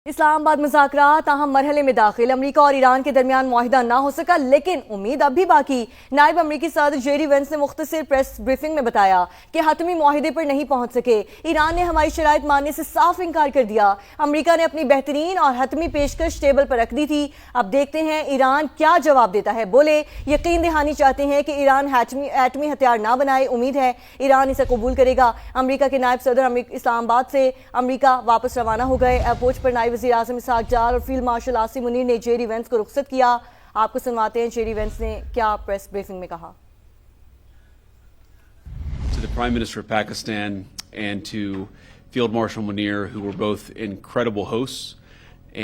اسلام آباد مذاکرات اہم مرحلے میں داخل، امریکہ اور ایران کے درمیان معاہدہ نہ ہو سکا لیکن امید اب بھی باقی۔ نائب امریکی صدر جے ڈی وینس نے مختصر پریس بریفنگ میں بتایا کہ حتمی معاہدے پر نہیں پہنچ سکے۔ ایران نے ہماری شرائط ماننے سے صاف انکار کر دیا۔ امریکہ نے اپنی بہترین اور حتمی پیشکش ٹیبل پر رکھ دی تھی۔ اب دیکھتے ہیں ایران کیا جواب دیتا ہے۔ بولے یقین دہانی چاہتے ہیں کہ ایران ایٹمی ہتھیار نہ بنائے، امید ہے ایران اسے قبول کرے گا۔ امریکہ کے نائب صدر اسلام آباد سے امریکہ واپس روانہ ہو گئے۔ ایئرپورٹ پر نائب وزیر اعظم اسحاق ڈار اور فیلڈ مارشل عاصم منیر نے جے ڈی وینس کو رخصت کیا۔ آپ کو سنواتے ہیں جے ڈی وینس نے کیا پریس بریفنگ میں کہا۔ To the Prime Minister of Pakistan and to Field Marshal Munir, who were both incredible hosts,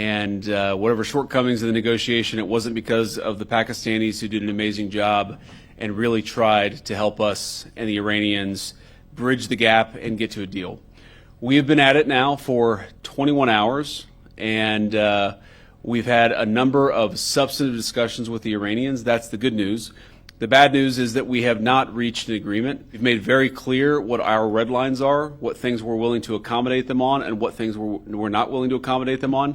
and whatever shortcomings in the negotiation, it wasn't because of the Pakistanis who did an amazing job and really tried to help us and the Iranians bridge the gap and get to a deal. We have been at it now for 21 hours, and we've had a number of substantive discussions with the Iranians. That's the good news. The bad news is that we have not reached an agreement. We've made very clear what our red lines are, what things we're willing to accommodate them on, and what things we're not willing to accommodate them on.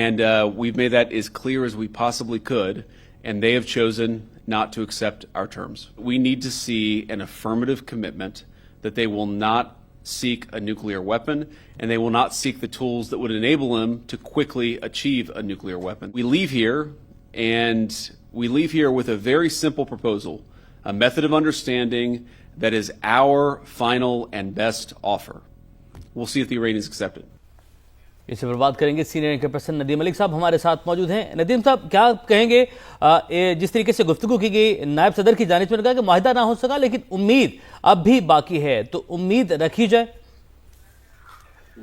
And we've made that as clear as we possibly could, and they have chosen not to accept our terms. We need to see an affirmative commitment that they will not seek a nuclear weapon, and they will not seek the tools that would enable them to quickly achieve a nuclear weapon. We leave here with a very simple proposal, a method of understanding that is our final and best offer. We'll see if the Iranians accept it. اس پر بات کریں گے senior anchor person Nadeem ملک صاحب ہمارے ساتھ موجود ہیں۔ ندیم صاحب کیا کہیں گے، جس طریقے سے گفتگو کی گئی نائب صدر کی جانب سے کہا کہ معاہدہ نہ ہو سکا لیکن امید اب بھی باقی ہے، تو امید رکھی جائے؟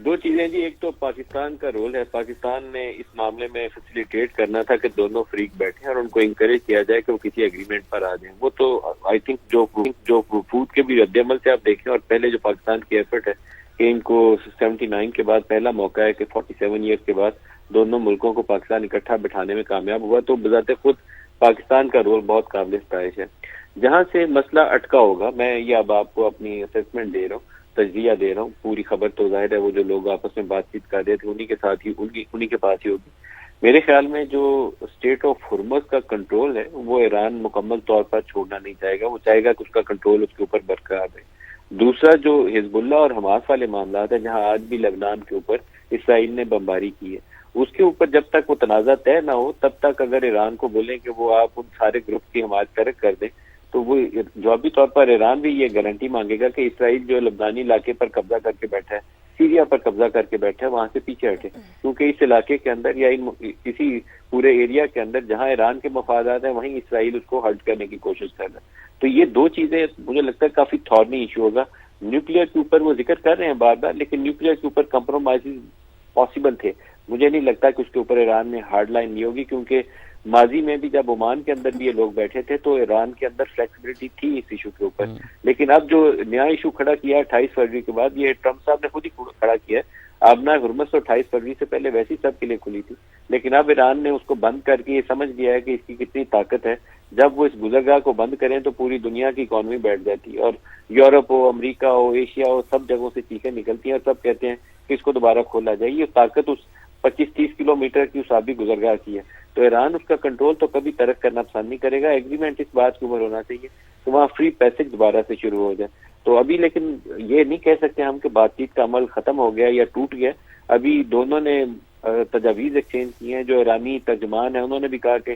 دو چیزیں جی، ایک تو پاکستان کا رول ہے۔ پاکستان نے اس معاملے میں فیسیلیٹیٹ کرنا تھا کہ دونوں فریق بیٹھیں اور ان کو انکریج کیا جائے کہ وہ کسی ایگریمنٹ پر آ جائیں۔ وہ تو آئی تھنک جو وفود کے بھی رد عمل سے آپ دیکھیں اور پہلے جو پاکستان کی ایفرٹ ہے کہ ان کو 79 کے بعد پہلا موقع ہے کہ 47 ایئرز کے بعد دونوں ملکوں کو پاکستان اکٹھا بٹھانے میں کامیاب ہوا، تو بذات خود پاکستان کا رول بہت قابل ستائش ہے۔ جہاں سے مسئلہ اٹکا ہوگا، میں یہ اب آپ کو اپنی اسیسمنٹ دے رہا ہوں، تجزیہ دے رہا ہوں، پوری خبر تو ظاہر ہے وہ جو لوگ آپس میں بات چیت کر رہے تھے انہی کے پاس ہی ہوگی۔ میرے خیال میں جو اسٹیٹ آف ہرمز کا کنٹرول ہے وہ ایران مکمل طور پر چھوڑنا نہیں چاہے گا، وہ چاہے گا کہ اس کا کنٹرول اس کے اوپر برقرار رہے۔ دوسرا جو حزب اللہ اور حماس والے معاملات ہیں، جہاں آج بھی لبنان کے اوپر اسرائیل نے بمباری کی ہے، اس کے اوپر جب تک وہ تنازع طے نہ ہو تب تک اگر ایران کو بولیں کہ وہ آپ ان سارے گروپ کی حمایت کر دیں، تو وہ جوابی طور پر ایران بھی یہ گارنٹی مانگے گا کہ اسرائیل جو لبنانی علاقے پر قبضہ کر کے بیٹھا ہے، سیریا پر قبضہ کر کے بیٹھا ہے، وہاں سے پیچھے ہٹے، کیونکہ اس علاقے کے اندر یا کسی پورے ایریا کے اندر جہاں ایران کے مفادات ہیں وہیں اسرائیل اس کو ہرٹ کرنے کی کوشش کر رہا ہے۔ تو یہ دو چیزیں مجھے لگتا ہے کافی تھورنی ایشو ہوگا۔ نیوکلیر کے اوپر وہ ذکر کر رہے ہیں بار بار، لیکن نیوکلیر کے اوپر کمپرومائز پاسبل تھے۔ مجھے نہیں لگتا کہ اس کے اوپر ایران میں ہارڈ لائن نہیں ہوگی، کیونکہ ماضی میں بھی جب عمان کے اندر بھی یہ لوگ بیٹھے تھے تو ایران کے اندر فلیکسیبلٹی تھی اس ایشو کے اوپر، لیکن اب جو نیا ایشو کھڑا کیا ہے 28 فروری کے بعد، یہ ٹرمپ صاحب نے خود ہی کھڑا کیا ہے۔ آبنا ہرمز تو 28 فروری سے پہلے ویسے ہی سب کے لیے کھلی تھی، لیکن اب ایران نے اس کو بند کر کے یہ سمجھ لیا ہے کہ اس کی کتنی طاقت ہے۔ جب وہ اس گزرگاہ کو بند کریں تو پوری دنیا کی اکانومی بیٹھ جاتی ہے، اور یورپ ہو، امریکہ ہو، ایشیا ہو، سب جگہوں سے چیخیں نکلتی ہیں اور سب کہتے ہیں کہ اس کو دوبارہ کھولا جائے۔ یہ طاقت اس 25-30 کلومیٹر کی اس آبی گزرگاہ کی ہے، تو ایران اس کا کنٹرول تو کبھی ترک کرنا پسند نہیں کرے گا۔ ایگریمنٹ اس بات کے اوپر ہونا چاہیے کہ وہاں فری پیسج دوبارہ سے شروع ہو جائے۔ تو ابھی لیکن یہ نہیں کہہ سکتے ہم کہ بات چیت کا عمل ختم ہو گیا یا ٹوٹ گیا۔ ابھی دونوں نے تجاویز ایکسچینج کی ہیں، جو ایرانی ترجمان ہیں انہوں نے بھی کہا کہ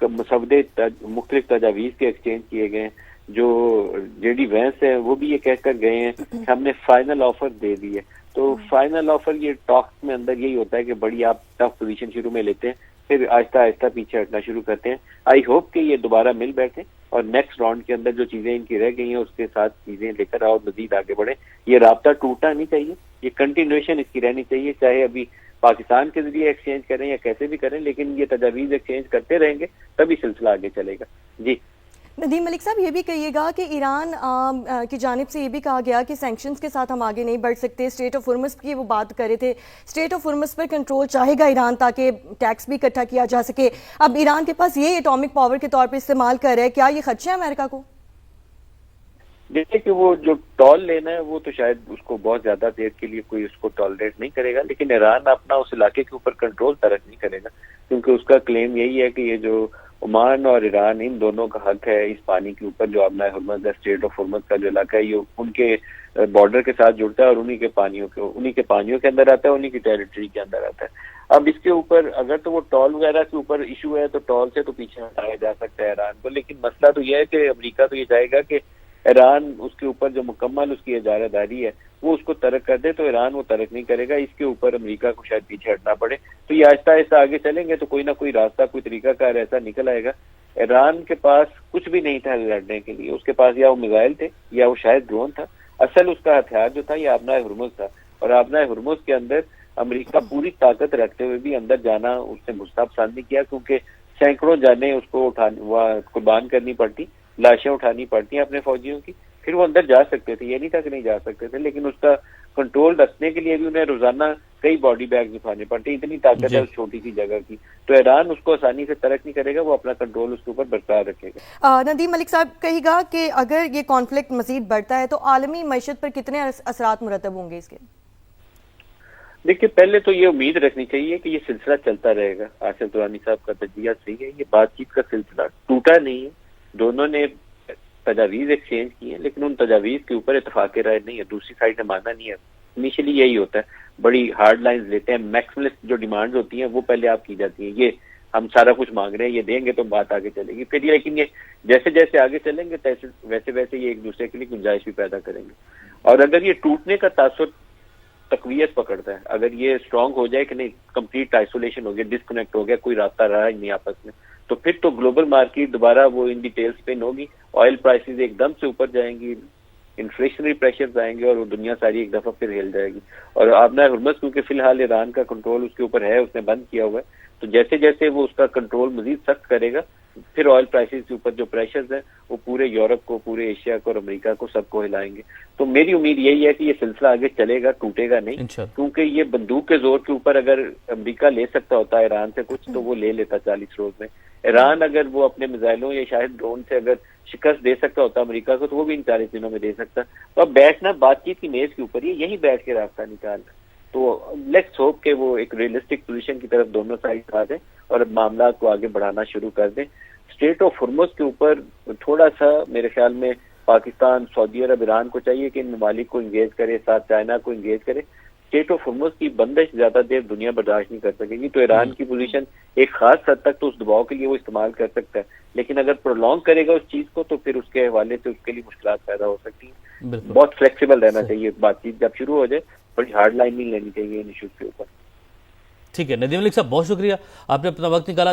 مسودے مختلف تجاویز کے ایکسچینج کیے گئے ہیں۔ جو جے ڈی وینس ہیں وہ بھی یہ کہہ کر گئے ہیں کہ ہم نے فائنل آفر دے دی ہے۔ تو فائنل آفر یہ ٹاکس میں اندر یہی ہوتا ہے کہ بڑی آپ ٹف پوزیشن شروع میں لیتے ہیں، پھر آہستہ آہستہ پیچھے ہٹنا شروع کرتے ہیں۔ آئی ہوپ کہ یہ دوبارہ مل بیٹھے اور نیکسٹ راؤنڈ کے اندر جو چیزیں ان کی رہ گئی ہیں اس کے ساتھ چیزیں لے کر اور مزید آگے بڑھیں۔ یہ رابطہ ٹوٹنا نہیں چاہیے، یہ کنٹینیوشن اس کی رہنی چاہیے، چاہے ابھی پاکستان کے ذریعے ایکسچینج کریں یا کیسے بھی کریں، لیکن یہ تجاویز ایکسچینج کرتے رہیں گے تبھی سلسلہ آگے چلے گا۔ جی ندیم ملک صاحب یہ بھی کہیے گا کہ ایران کی جانب سے یہ بھی کہا گیا کہ سینکشنز کے ساتھ ہم آگے نہیں بڑھ سکتے، اسٹیٹ آف ہرمز کی وہ بات کر رہے تھے، state of Hormuz per control چاہے گا ایران تاکہ ٹیکس بھی اکٹھا کیا جا سکے۔ اب ایران کے پاس یہ ایٹامک پاور کے طور پر استعمال کر رہا ہے، کیا یہ خدشہ ہے امریکہ کو؟ جیسے کہ وہ جو ٹال لینا ہے وہ تو شاید اس کو بہت زیادہ دیر کے لیے کوئی اس کو ٹالریٹ نہیں کرے گا، لیکن ایران اپنا اس علاقے کے اوپر کنٹرول ترک نہیں کرے گا، کیونکہ اس کا کلیم یہی ہے کہ یہ جو عمان اور ایران ان دونوں کا حق ہے اس پانی کے اوپر جو آبنائے ہرمز ہے، اسٹریٹ آف ہرمز کا جو علاقہ ہے یہ ان کے بارڈر کے ساتھ جڑتا ہے اور انہی کے پانیوں کے اندر آتا ہے، انہی کی ٹیریٹری کے اندر آتا ہے۔ اب اس کے اوپر اگر تو وہ ٹال وغیرہ کے اوپر ایشو ہے تو ٹال سے تو پیچھے ہٹایا جا سکتا ہے ایران کو، لیکن مسئلہ تو یہ ہے کہ امریکہ تو یہ چاہے گا کہ ایران اس کے اوپر جو مکمل اس کی اجارہ داری ہے وہ اس کو ترک کر دے، تو ایران وہ ترک نہیں کرے گا، اس کے اوپر امریکہ کو شاید پیچھے ہٹنا پڑے۔ تو یہ آہستہ آہستہ آگے چلیں گے تو کوئی نہ کوئی راستہ، کوئی طریقہ کار ایسا نکل آئے گا۔ ایران کے پاس کچھ بھی نہیں تھا لڑنے کے لیے، اس کے پاس یا وہ میزائل تھے یا وہ شاید ڈرون تھا، اصل اس کا ہتھیار جو تھا یہ آبنائے ہرمز تھا، اور آبنائے ہرمز کے اندر امریکہ پوری طاقت رکھتے ہوئے بھی اندر جانا اس نے گھسنا پسند نہیں کیا، کیونکہ سینکڑوں جانیں اس کو قربان کرنی پڑتی، لاشیں اٹھانی پڑتی ہیں اپنے فوجیوں کی، پھر وہ اندر جا سکتے تھے، یہ نہیں تھا کہ نہیں جا سکتے تھے، لیکن اس کا کنٹرول رکھنے کے لیے بھی انہیں روزانہ کئی باڈی بیگز اٹھانے پڑتے، اتنی طاقت ہے اس چھوٹی سی جگہ کی، تو ایران اس کو آسانی سے ترک نہیں کرے گا، وہ اپنا کنٹرول اس کے اوپر برقرار رکھے گا۔ ندیم ملک صاحب کہے گا کہ اگر یہ کانفلکٹ مزید بڑھتا ہے تو عالمی معیشت پر کتنے اثرات مرتب ہوں گے اس کے؟ دیکھیے پہلے تو یہ امید رکھنی چاہیے کہ یہ سلسلہ چلتا رہے گا، آصف درانی صاحب کا تجزیہ صحیح ہے، یہ بات چیت کا سلسلہ ٹوٹا نہیں ہے، دونوں نے تجاویز ایکسچینج کی ہیں، لیکن ان تجاویز کے اوپر اتفاق رائے نہیں ہے، دوسری سائڈ نے مانا نہیں ہے۔ انیشلی یہی ہوتا ہے، بڑی ہارڈ لائنز لیتے ہیں، میکسملسٹ جو ڈیمانڈز ہوتی ہیں وہ پہلے آپ کی جاتی ہیں، یہ ہم سارا کچھ مانگ رہے ہیں، یہ دیں گے تو بات آگے چلے گی، پھر لیکن یہ جیسے جیسے آگے چلیں گے ویسے ویسے یہ ایک دوسرے کے لیے گنجائش بھی پیدا کریں گے، اور اگر یہ ٹوٹنے کا تاثر تقویت پکڑتا ہے، اگر یہ اسٹرانگ ہو جائے کہ نہیں کمپلیٹ آئسولیشن ہو گیا، ڈسکنیکٹ ہو گیا، کوئی رابطہ رہا ہی نہیں آپس میں، تو پھر تو گلوبل مارکیٹ دوبارہ وہ ان ڈیٹیل اسپن ہوگی، آئل پرائسز ایک دم سے اوپر جائیں گی، انفلیشنری پریشرز آئیں گے اور وہ دنیا ساری ایک دفعہ پھر ہل جائے گی، اور آبنائے ہرمز کیونکہ فی الحال ایران کا کنٹرول اس کے اوپر ہے، اس نے بند کیا ہوا ہے، تو جیسے جیسے وہ اس کا کنٹرول مزید سخت کرے گا پھر آئل پرائسز کے اوپر جو پریشرز ہیں وہ پورے یورپ کو، پورے ایشیا کو اور امریکہ کو سب کو ہلائیں گے۔ تو میری امید یہی ہے کہ یہ سلسلہ آگے چلے گا، ٹوٹے گا نہیں، کیونکہ یہ بندوق کے زور کے اوپر اگر امریکہ لے سکتا ہوتا ہے ایران سے کچھ تو وہ لے لیتا 40 روز میں، ایران اگر وہ اپنے میزائلوں یا شاید ڈرون سے اگر شکست دے سکتا ہوتا امریکہ کو تو وہ بھی ان 40 دنوں میں دے سکتا۔ تو اب بیٹھنا بات چیت کی میز کے اوپر یہیں بیٹھ کے راستہ نکالنا، تو لیٹس ہوپ کہ وہ ایک ریئلسٹک پوزیشن کی طرف دونوں سائڈ آ دیں اور معاملات کو آگے بڑھانا شروع کر دیں۔ اسٹریٹ آف ہرمز کے اوپر تھوڑا سا میرے خیال میں پاکستان، سعودی عرب، ایران کو چاہیے کہ ان ممالک کو انگیج کرے، ساتھ چائنا کو انگیج کرے۔ اسٹیٹ آف ہرمز کی بندش زیادہ دیر دنیا برداشت نہیں کر سکے گی، تو ایران کی پوزیشن ایک خاص حد تک تو اس دباؤ کے لیے وہ استعمال کر سکتا ہے، لیکن اگر پرولونگ کرے گا اس چیز کو تو پھر اس کے حوالے سے اس کے لیے مشکلات پیدا ہو سکتی ہیں۔ بہت فلیکسیبل رہنا چاہیے، بات چیت جب شروع ہو جائے بڑی ہارڈ لائن نہیں لینی چاہیے ان ایشوز کے اوپر۔ ٹھیک ہے ندیم ملک صاحب، بہت شکریہ، آپ نے اپنا وقت نکالا۔